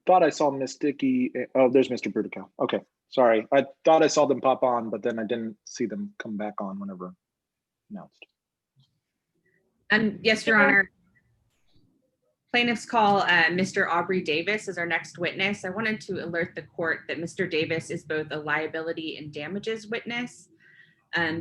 thought I saw Miss Dickey. Oh, there's Mr. Brudical. Okay, sorry. I thought I saw them pop on, but then I didn't see them come back on whenever announced. Yes, Your Honor. Plaintiffs call Mr. Aubrey Davis as our next witness. I wanted to alert the court that Mr. Davis is both a liability and damages witness.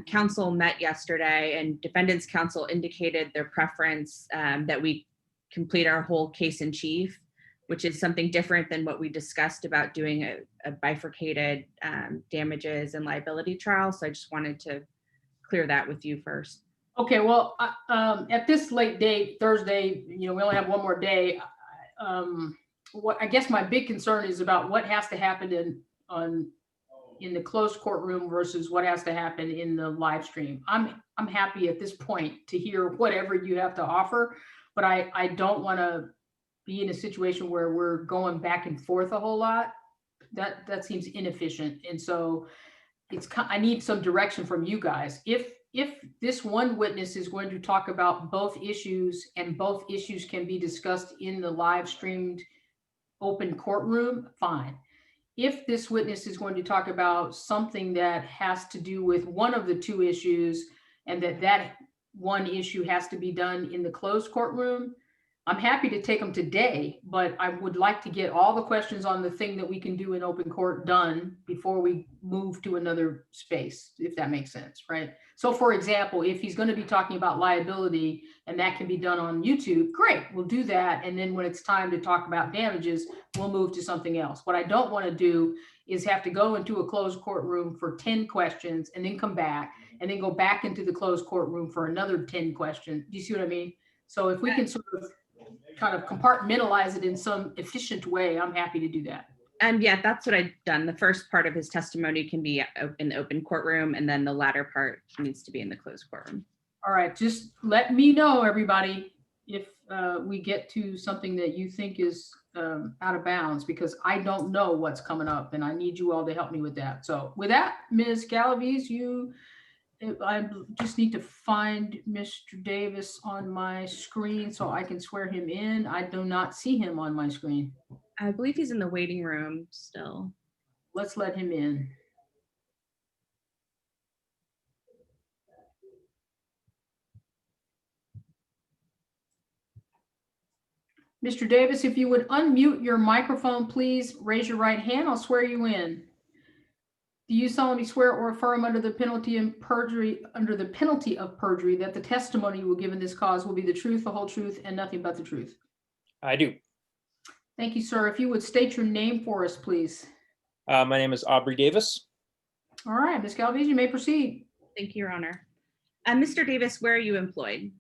Counsel met yesterday and defendants counsel indicated their preference that we complete our whole case in chief, which is something different than what we discussed about doing a bifurcated damages and liability trial. So I just wanted to clear that with you first. Okay, well, at this late date, Thursday, we only have one more day. What I guess my big concern is about what has to happen in the closed courtroom versus what has to happen in the live stream. I'm happy at this point to hear whatever you have to offer, but I don't want to be in a situation where we're going back and forth a whole lot. That seems inefficient, and so I need some direction from you guys. If this one witness is going to talk about both issues and both issues can be discussed in the live streamed open courtroom, fine. If this witness is going to talk about something that has to do with one of the two issues and that one issue has to be done in the closed courtroom, I'm happy to take them today, but I would like to get all the questions on the thing that we can do in open court done before we move to another space, if that makes sense, right? So for example, if he's going to be talking about liability and that can be done on YouTube, great, we'll do that. And then when it's time to talk about damages, we'll move to something else. What I don't want to do is have to go into a closed courtroom for 10 questions and then come back and then go back into the closed courtroom for another 10 questions. Do you see what I mean? So if we can sort of kind of compartmentalize it in some efficient way, I'm happy to do that. And yeah, that's what I've done. The first part of his testimony can be in the open courtroom, and then the latter part needs to be in the closed courtroom. All right, just let me know, everybody, if we get to something that you think is out of bounds, because I don't know what's coming up, and I need you all to help me with that. So with that, Ms. Galaviz, I just need to find Mr. Davis on my screen so I can swear him in. I do not see him on my screen. I believe he's in the waiting room still. Let's let him in. Mr. Davis, if you would unmute your microphone, please raise your right hand. I'll swear you in. Do you solemnly swear or affirm under the penalty of perjury that the testimony you will give in this cause will be the truth, the whole truth, and nothing but the truth? I do. Thank you, sir. If you would state your name for us, please. My name is Aubrey Davis. All right, Ms. Galvez, you may proceed. Thank you, Your Honor. Mr. Davis, where are you employed?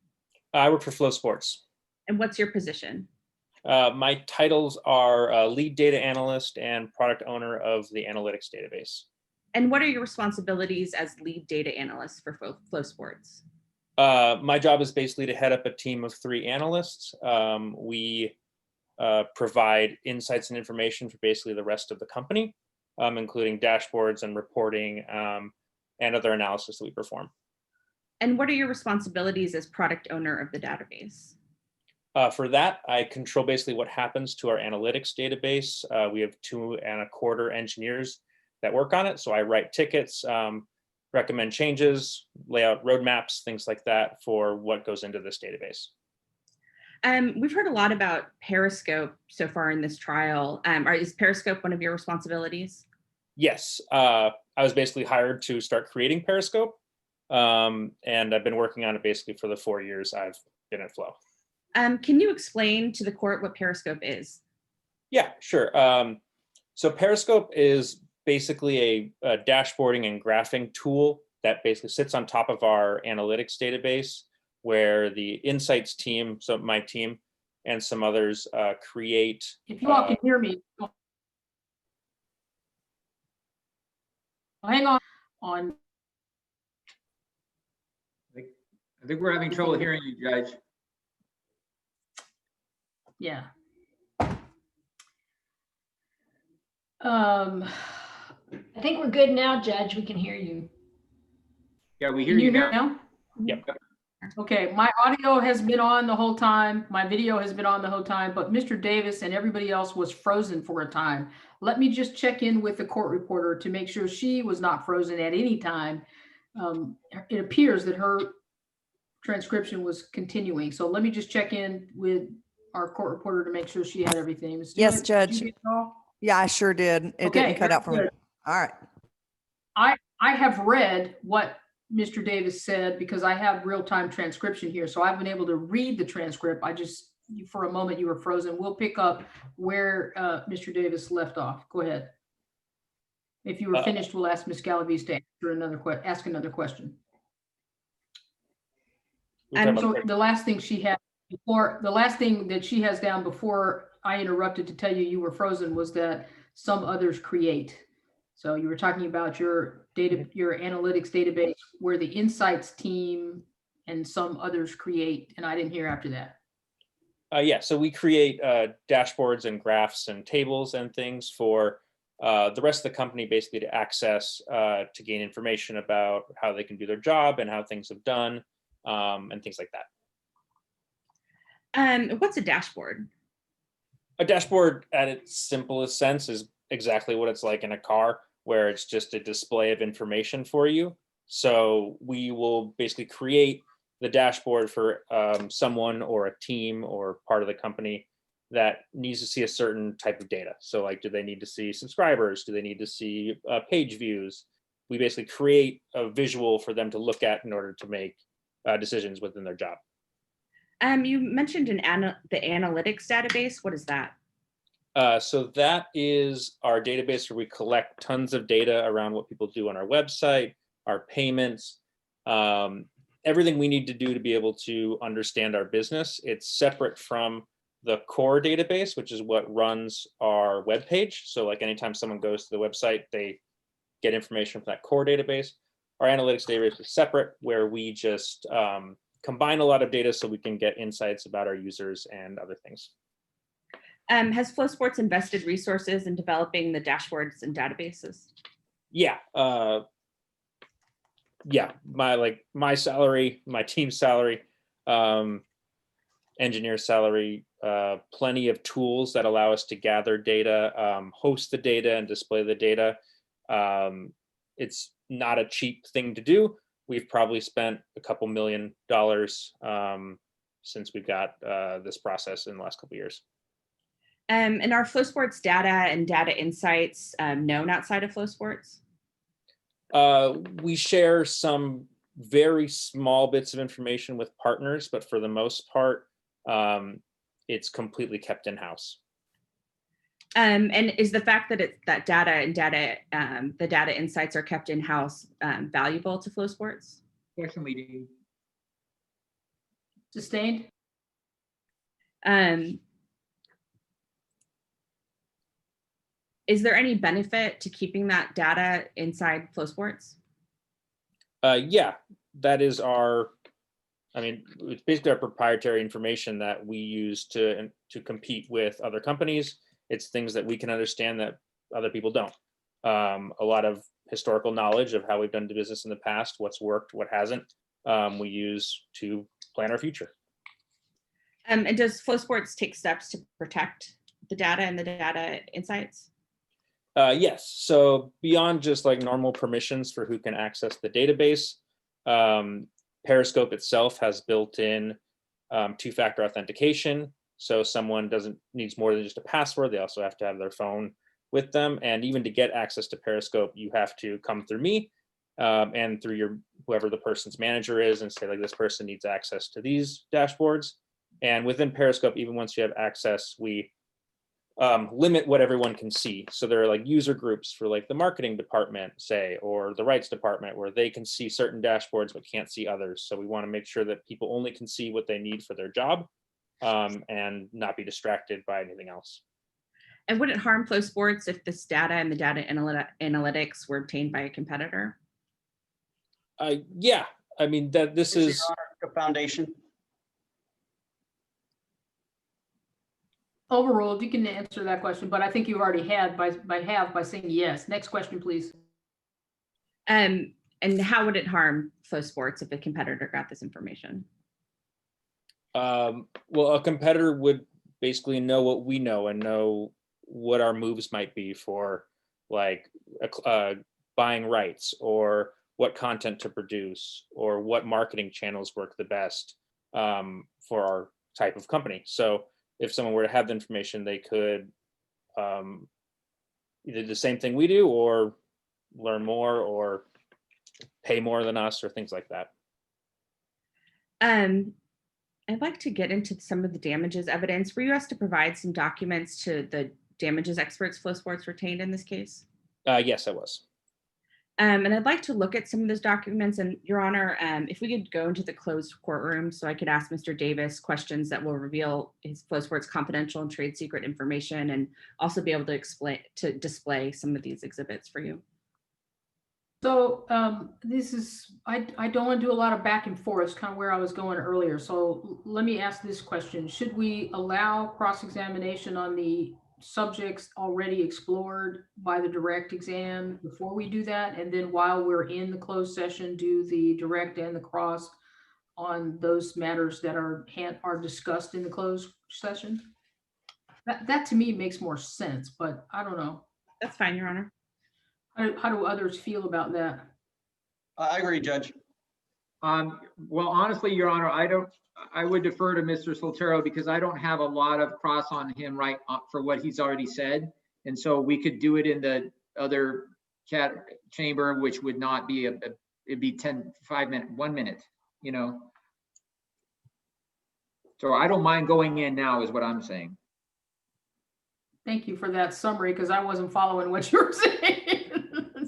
I work for Flow Sports. And what's your position? My titles are lead data analyst and product owner of the analytics database. And what are your responsibilities as lead data analyst for Flow Sports? My job is basically to head up a team of 3 analysts. We provide insights and information for basically the rest of the company, including dashboards and reporting and other analysis that we perform. And what are your responsibilities as product owner of the database? For that, I control basically what happens to our analytics database. We have 2.25 engineers that work on it. So I write tickets, recommend changes, lay out roadmaps, things like that for what goes into this database. We've heard a lot about Periscope so far in this trial. Is Periscope one of your responsibilities? Yes, I was basically hired to start creating Periscope. And I've been working on it basically for the 4 years I've been at Flow. Can you explain to the court what Periscope is? Yeah, sure. So Periscope is basically a dashboarding and graphing tool that basically sits on top of our analytics database, where the insights team, so my team and some others create. If you all can hear me, hang on. I think we're having trouble hearing you, Judge. Yeah. I think we're good now, Judge. We can hear you. Yeah, we hear you now. Yep. All Okay, my audio has been on the whole time. My video has been on the whole time, but Mr. Davis and everybody else was frozen for a time. Let me just check in with the court reporter to make sure she was not frozen at any time. It appears that her transcription was continuing. So let me just check in with our court reporter to make sure she had everything. Ms. Yes, Stewart, did Judge. you get it all? Yeah, I sure did. It Okay, didn't cut out for me. very good. All right. I have read what Mr. Davis said because I have real-time transcription here. So I've been able to read the transcript. For a moment, you were frozen. We'll pick up where Mr. Davis left off. Go ahead. If you were finished, we'll ask Ms. Galaviz to ask another question. And so the last thing that she has down before I interrupted to tell you were frozen was that some others create. So you were talking about your analytics database where the insights team and some others create, and I didn't hear after that. Yeah, so we create dashboards and graphs and tables and things for the rest of the company basically to access to gain information about how they can do their job and how things have done and things like that. What's a dashboard? A dashboard at its simplest sense is exactly what it's like in a car, where it's just a display of information for you. So we will basically create the dashboard for someone or a team or part of the company that needs to see a certain type of data. So like, do they need to see subscribers? Do they need to see page views? We basically create a visual for them to look at in order to make decisions within their job. You mentioned the analytics database. What is that? So that is our database where we collect tons of data around what people do on our website, our payments, everything we need to do to be able to understand our business. It's separate from the core database, which is what runs our webpage. So like anytime someone goes to the website, they get information from that core database. Our analytics database is separate, where we just combine a lot of data so we can get insights about our users and other things. Has Flow Sports invested resources in developing the dashboards and databases? Yeah. Yeah, my salary, my team's salary, engineer salary, plenty of tools that allow us to gather data, host the data and display the data. It's not a cheap thing to do. We've probably spent a couple $1 million since we've got this process in the last couple of years. And are Flow Sports data and data insights known outside of Flow Sports? We share some very small bits of information with partners, but for the most part, it's completely kept in-house. And is the fact that that data and the data insights are kept in-house valuable to Flow Sports? Question leading. Sustained? Is there any benefit to keeping that data inside Flow Sports? Yeah, that is it's basically our proprietary information that we use to compete with other companies. It's things that we can understand that other people don't. A lot of historical knowledge of how we've done business in the past, what's worked, what hasn't, we use to plan our future. And does Flow Sports take steps to protect the data and the data insights? Yes. So beyond just like normal permissions for who can access the database, Periscope itself has built-in two-factor authentication. So someone needs more than just a password. They also have to have their phone with them. And even to get access to Periscope, you have to come through me and through whoever the person's manager is and say like, this person needs access to these dashboards. And within Periscope, even once you have access, we limit what everyone can see. So there are like user groups for like the marketing department, say, or the rights department, where they can see certain dashboards but can't see others. So we want to make sure that people only can see what they need for their job and not be distracted by anything else. And would it harm Flow Sports if this data and the data analytics were obtained by a competitor? Yeah, I mean that this is the foundation. Overruled. You can answer that question, but I think you already had by saying yes. Next question, please. And how would it harm Flow Sports if a competitor got this information? Well, a competitor would basically know what we know and know what our moves might be for like buying rights or what content to produce or what marketing channels work the best for our type of company. So if someone were to have the information, they could either do the same thing we do or learn more or pay more than us or things like that. I'd like to get into some of the damages evidence. Were you asked to provide some documents to the damages experts Flow Sports retained in this case? Yes, I was. And I'd like to look at some of those documents. And Your Honor, if we could go into the closed courtroom so I could ask Mr. Davis questions that will reveal his Flow Sports confidential and trade secret information, and also be able to display some of these exhibits for you. So I don't want to do a lot of back and forth. It's kind of where I was going earlier. So let me ask this question. Should we allow cross-examination on the subjects already explored by the direct exam before we do that? And then while we're in the closed session, do the direct and the cross on those matters that are discussed in the closed session? That to me makes more sense, but I don't know. That's fine, Your Honor. How do others feel about that? I agree, Judge. Well, honestly, Your Honor, I would defer to Mr. Soltero because I don't have a lot of cross on him for what he's already said. And so we could do it in the other chamber, which would not be it'd be 1 minute, you know? So I don't mind going in now is what I'm saying. Thank you for that summary, because I wasn't following what you were saying.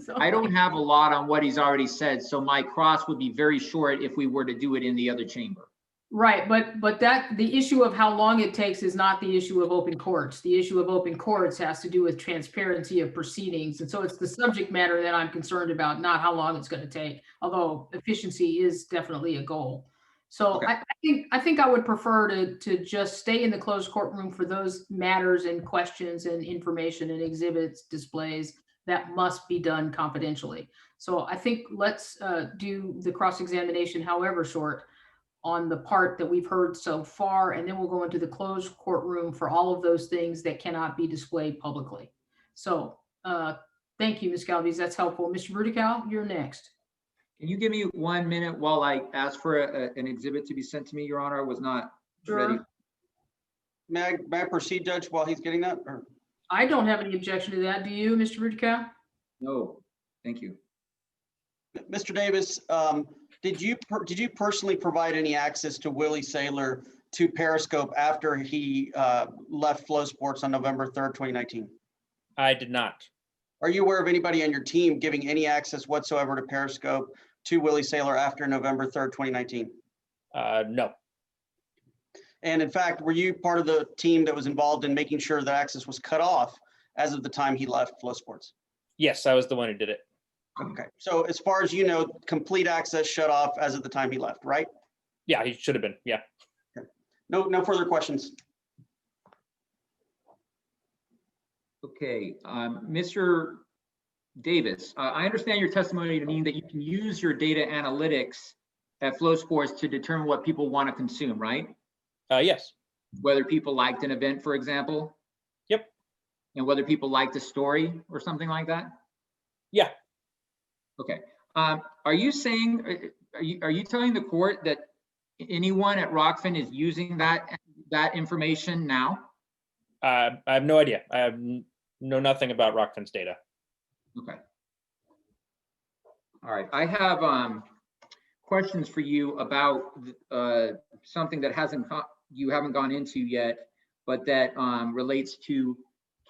So, I don't have a lot on what he's already said, so my cross would be very short if we were to do it in the other chamber. right, but the issue of how long it takes is not the issue of open courts. The issue of open courts has to do with transparency of proceedings. And so it's the subject matter that I'm concerned about, not how long it's going to take, although efficiency is definitely a goal. So Okay. I think I would prefer to just stay in the closed courtroom for those matters and questions and information and exhibits, displays that must be done confidentially. So I think let's do the cross-examination, however short, on the part that we've heard so far, and then we'll go into the closed courtroom for all of those things that cannot be displayed publicly. So thank you, Ms. Galvez. That's helpful. Mr. Brudical, you're next. Can you give me 1 minute while I ask for an exhibit to be sent to me, Your Honor? I was not ready. Sure. May I proceed, Judge, while he's getting that? Or? I don't have any objection to that. Do you, Mr. Brudical? No, thank you. Mr. Davis, did you personally provide any access to Willie Saylor to Periscope after he left Flow Sports on November 3rd, 2019? I did not. Are you aware of anybody on your team giving any access whatsoever to Periscope to Willie Saylor after November 3rd, 2019? No. And in fact, were you part of the team that was involved in making sure that access was cut off as of the time he left Flow Sports? Yes, I was the one who did it. Okay, so as far as you know, complete access shut off as of the time he left, right? Yeah, he should have been. Yeah. Okay. No further questions. Okay, Mr. Davis, I understand your testimony to mean that you can use your data analytics at Flow Sports to determine what people want to consume, right? Yes. Whether people liked an event, for example? Yep. And whether people liked a story or something like that? Yeah. Okay. Are you saying, are you telling the court that anyone at Rockfin is using that information now? I have no idea. I know nothing about Rockfin's data. Okay. All right. I have questions for you about something that you haven't gone into yet, but that relates to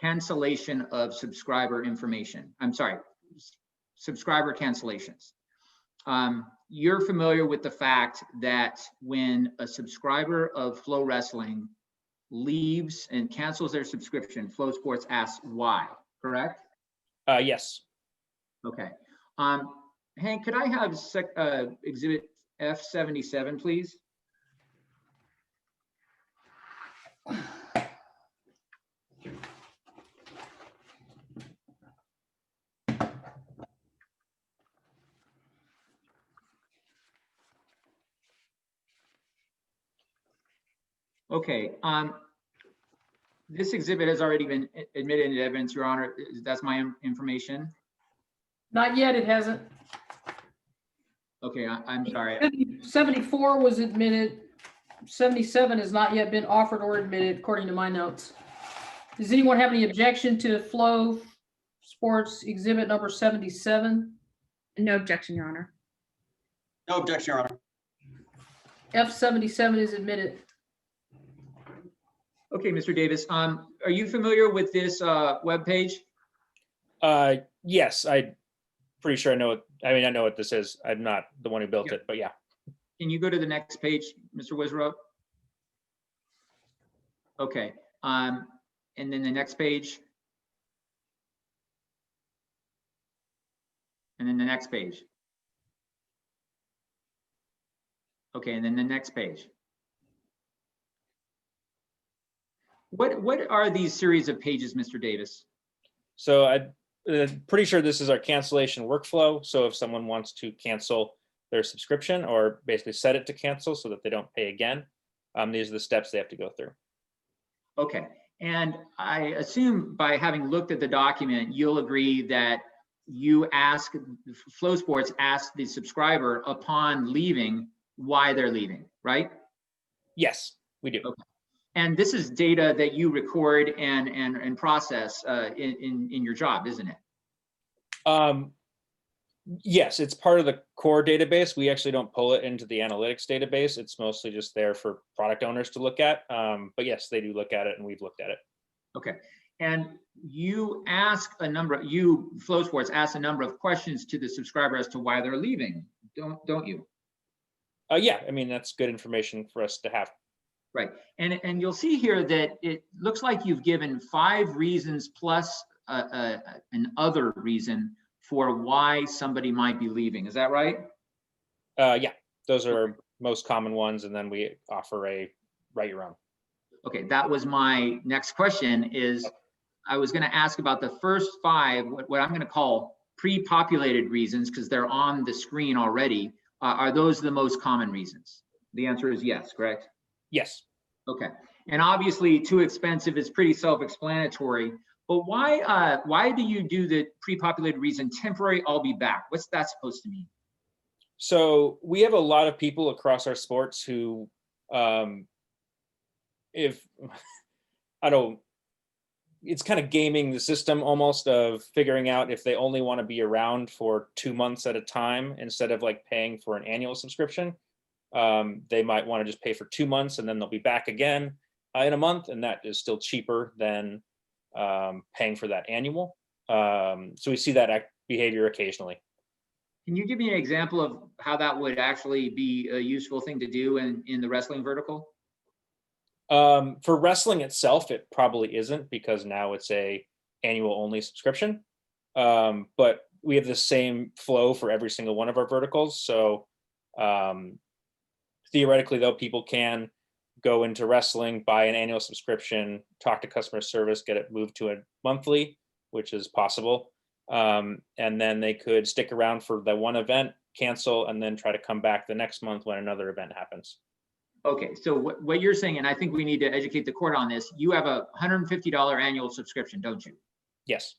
cancellation of subscriber information. I'm sorry, subscriber cancellations. You're familiar with the fact that when a subscriber of Flow Wrestling leaves and cancels their subscription, Flow Sports asks why, correct? Yes. Okay. Hank, could I have exhibit F77, please? Okay, this exhibit has already been admitted into evidence, Your Honor. That's my information. Not yet, it hasn't. Okay, I'm sorry. 74 was admitted. 77 has not yet been offered or admitted, according to my notes. Does anyone have any objection to Flow Sports exhibit number 77? No objection, Your Honor. No objection, Your Honor. F77 is admitted. Okay, Mr. Davis, are you familiar with this webpage? Yes, I'm pretty sure I know it. I mean, I know what this is. I'm not the one who built Yeah. it, but yeah. Can you go to the next page, Mr. Wizrow? Okay, and then the next page. And then the next page. Okay, and then the next page. What are these series of pages, Mr. Davis? So I'm pretty sure this is our cancellation workflow. So if someone wants to cancel their subscription or basically set it to cancel so that they don't pay again, these are the steps they have to go through. Okay, and I assume by having looked at the document, you'll agree that you ask, Flow Sports asks the subscriber upon leaving why they're leaving, right? Yes, we do. Okay. And this is data that you record and process in your job, isn't it? Yes, it's part of the core database. We actually don't pull it into the analytics database. It's mostly just there for product owners to look at. But yes, they do look at it and we've looked at it. Okay. And you Flow Sports ask a number of questions to the subscriber as to why they're leaving, don't you? Yeah, I mean, that's good information for us to have. Right. And you'll see here that it looks like you've given 5 reasons plus an other reason for why somebody might be leaving. Is that right? Yeah, those are most common ones. And then we offer a write your own. Okay, that was my next question is I was going to ask about the first 5, what I'm going to call pre-populated reasons, because they're on the screen already. Are those the most common reasons? The answer is yes, correct? Yes. Okay, and obviously too expensive is pretty self-explanatory, but why do you do the pre-populated reason temporary, I'll be back? What's that supposed to mean? So we have a lot of people across our sports who, it's kind of gaming the system almost of figuring out if they only want to be around for 2 months at a time instead of like paying for an annual subscription. They might want to just pay for 2 months and then they'll be back again in a month, and that is still cheaper than paying for that annual. So we see that behavior occasionally. Can you give me an example of how that would actually be a useful thing to do in the wrestling vertical? For wrestling itself, it probably isn't because now it's a annual only subscription. But we have the same flow for every single one of our verticals. So theoretically, though, people can go into wrestling, buy an annual subscription, talk to customer service, get it moved to a monthly, which is possible. And then they could stick around for the one event, cancel, and then try to come back the next month when another event happens. Okay, so what you're saying, and I think we need to educate the court on this, you have a $150 annual subscription, don't you? Yes.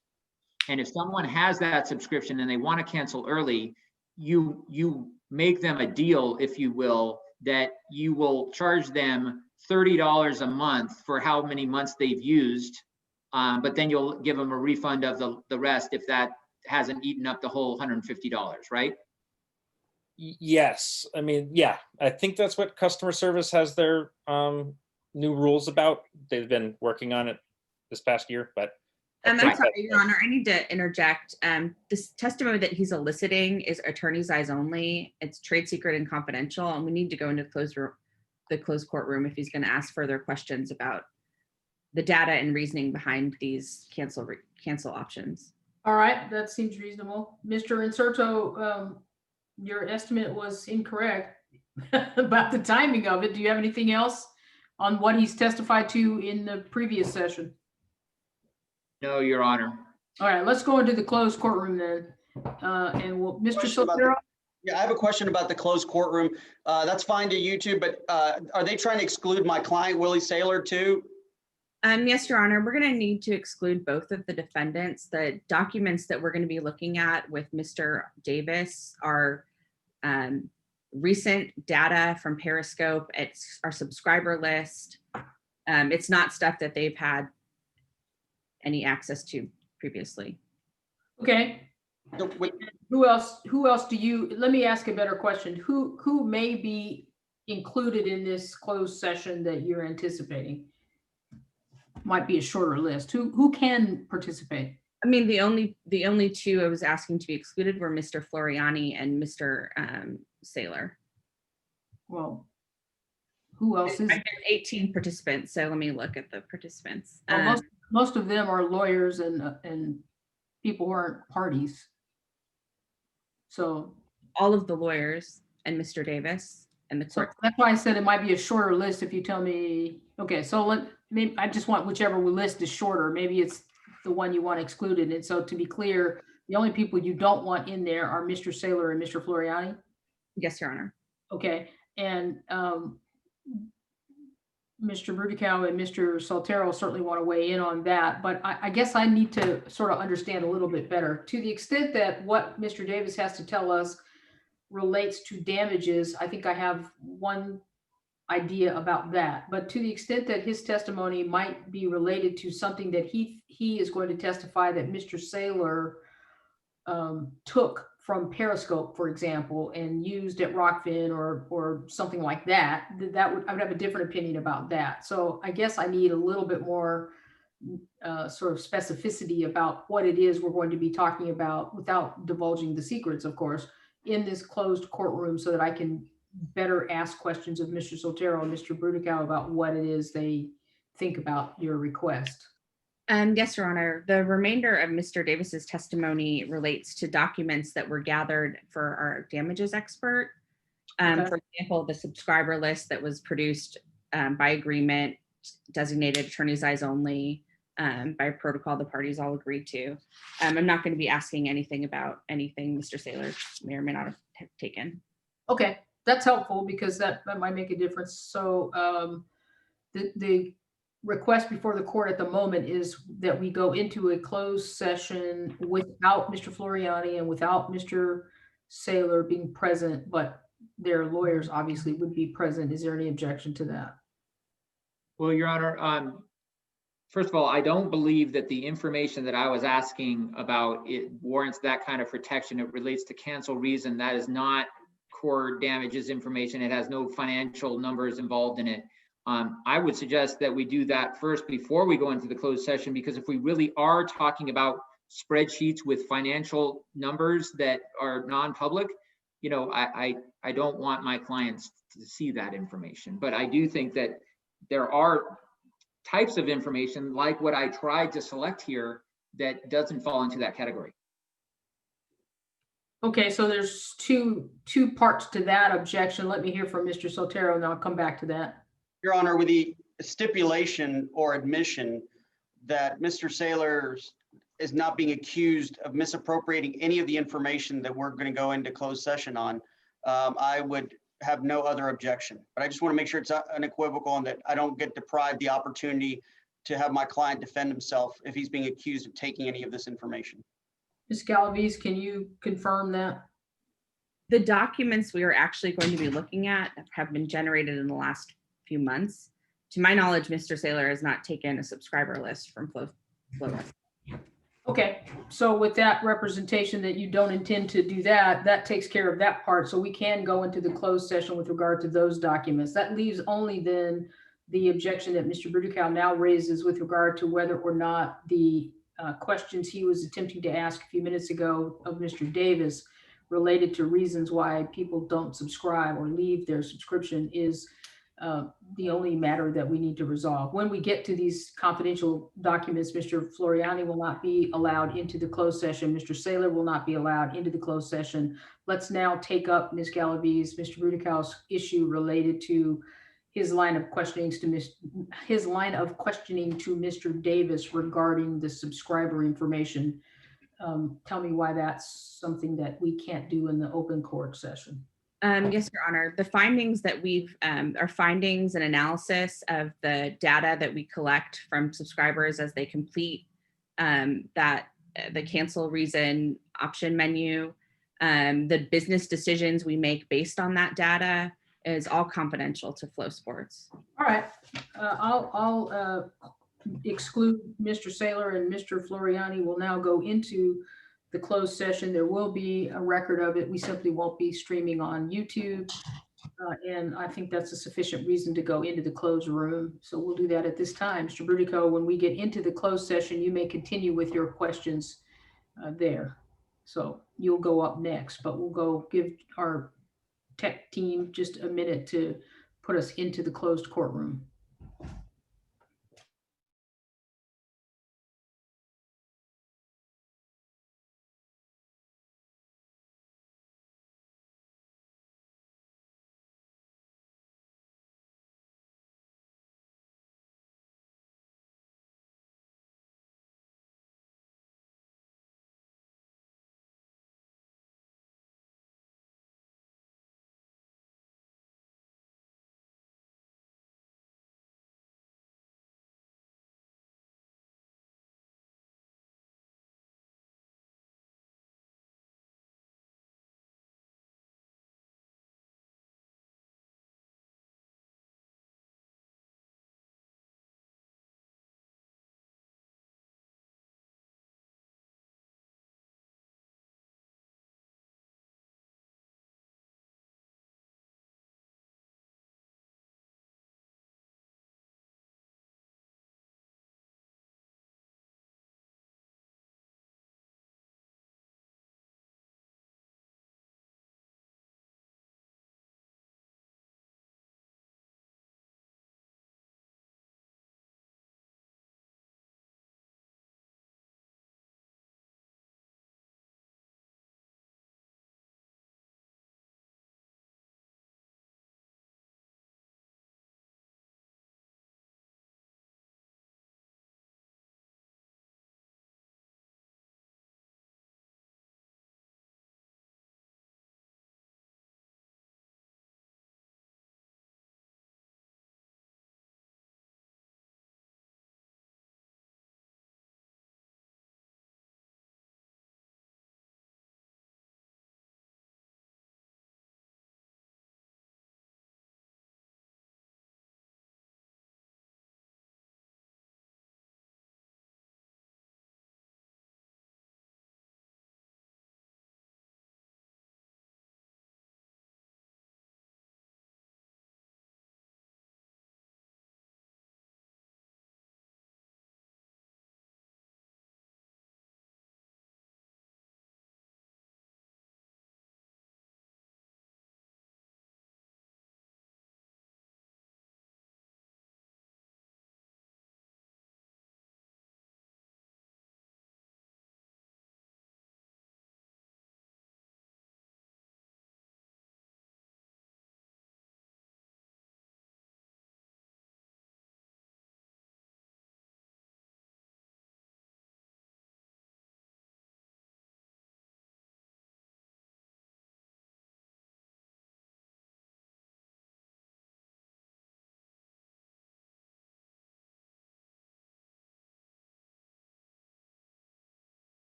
And if someone has that subscription and they want to cancel early, you make them a deal, if you will, that you will charge them $30 a month for how many months they've used, but then you'll give them a refund of the rest if that hasn't eaten up the whole $150, right? Yes. I mean, yeah, I think that's what customer service has their new rules about. They've been working on it this past year, but I'm sorry, Your Honor, I need to interject. This testimony that he's eliciting is attorney's eyes only. It's trade secret and confidential, and we need to go into the closed courtroom if he's going to ask further questions about the data and reasoning behind these cancel options. All right, that seems reasonable. Mr. Inserto, your estimate was incorrect about the timing of it. Do you have anything else on what he's testified to in the previous session? No, Your Honor. All right, let's go into the closed courtroom then. And we'll, Mr. Question about Sotero? Yeah, I have a question about the closed courtroom. That's fine to YouTube, but are they trying to exclude my client, Willie Saylor, too? Yes, Your Honor, we're going to need to exclude both of the defendants. The documents that we're going to be looking at with Mr. Davis are recent data from Periscope. It's our subscriber list. It's not stuff that they've had any access to previously. Okay. So, Who else do you, let me ask a better question. Who may be included in this closed session that you're anticipating? Might be a shorter list. Who can participate? I mean, the only two I was asking to be excluded were Mr. Floriani and Mr. Saylor. Well, who else is? I've been 18 participants, so let me look at the participants. Well, most of them are lawyers and people who aren't parties. So all of the lawyers and Mr. Davis and the court. that's why I said it might be a shorter list if you tell me. Okay, so maybe I just want whichever list is shorter. Maybe it's the one you want excluded. And so to be clear, the only people you don't want in there are Mr. Saylor and Mr. Floriani. Yes, Your Honor. Okay, and Mr. Brudicow and Mr. Soltero certainly want to weigh in on that, but I guess I need to sort of understand a little bit better. To the extent that what Mr. Davis has to tell us relates to damages, I think I have one idea about that. But to the extent that his testimony might be related to something that he is going to testify that Mr. Saylor took from Periscope, for example, and used at Rockfin or something like that, I would have a different opinion about that. So I guess I need a little bit more sort of specificity about what it is we're going to be talking about without divulging the secrets, of course, in this closed courtroom so that I can better ask questions of Mr. Soltero and Mr. Brudicow about what it is they think about your request. Yes, Your Honor. The remainder of Mr. Davis's testimony relates to documents that were gathered for our damages expert. Okay. For example, the subscriber list that was produced by agreement, designated attorney's eyes only, by protocol the parties all agreed to. I'm not going to be asking anything about anything Mr. Saylor may or may not have taken. Okay, that's helpful because that might make a difference. So the request before the court at the moment is that we go into a closed session without Mr. Floriani and without Mr. Saylor being present, but their lawyers obviously would be present. Is there any objection to that? Well, Your Honor, first of all, I don't believe that the information that I was asking about it warrants that kind of protection. It relates to cancel reason. That is not core damages information. It has no financial numbers involved in it. I would suggest that we do that first before we go into the closed session, because if we really are talking about spreadsheets with financial numbers that are non-public, you know, I don't want my clients to see that information. But I do think that there are types of information like what I tried to select here that doesn't fall into that category. Okay, so there's two parts to that objection. Let me hear from Mr. Soltero and I'll come back to that. Your Honor, with the stipulation or admission that Mr. Saylor is not being accused of misappropriating any of the information that we're going to go into closed session on, I would have no other objection. But I just want to make sure it's unequivocal and that I don't get deprived the opportunity to have my client defend himself if he's being accused of taking any of this information. Ms. Galaviz, can you confirm that? The documents we are actually going to be looking at have been generated in the last few months. To my knowledge, Mr. Saylor has not taken a subscriber list from Flow. Okay, so with that representation that you don't intend to do that, that takes care of that part. So we can go into the closed session with regard to those documents. That leaves only then the objection that Mr. Brudicow now raises with regard to whether or not the questions he was attempting to ask a few minutes ago of Mr. Davis related to reasons why people don't subscribe or leave their subscription is the only matter that we need to resolve. When we get to these confidential documents, Mr. Floriani will not be allowed into the closed session. Mr. Saylor will not be allowed into the closed session. Let's now take up Ms. Galaviz, Mr. Brudicow's issue related to his line of questioning to Mr. Davis regarding the subscriber information. tell me why that's something that we can't do in the open court session. Yes, Your Honor. The findings that we've, our findings and analysis of the data that we collect from subscribers as they complete the cancel reason option menu, the business decisions we make based on that data is all confidential to Flow Sports. All right, I'll exclude Mr. Saylor, and Mr. Floriani will now go into the closed session. There will be a record of it. We simply won't be streaming on YouTube. And I think that's a sufficient reason to go into the closed room. So we'll do that at this time. Mr. Brudico, when we get into the closed session, you may continue with your questions there. So you'll go up next, but we'll go give our tech team just a minute to put us into the closed courtroom.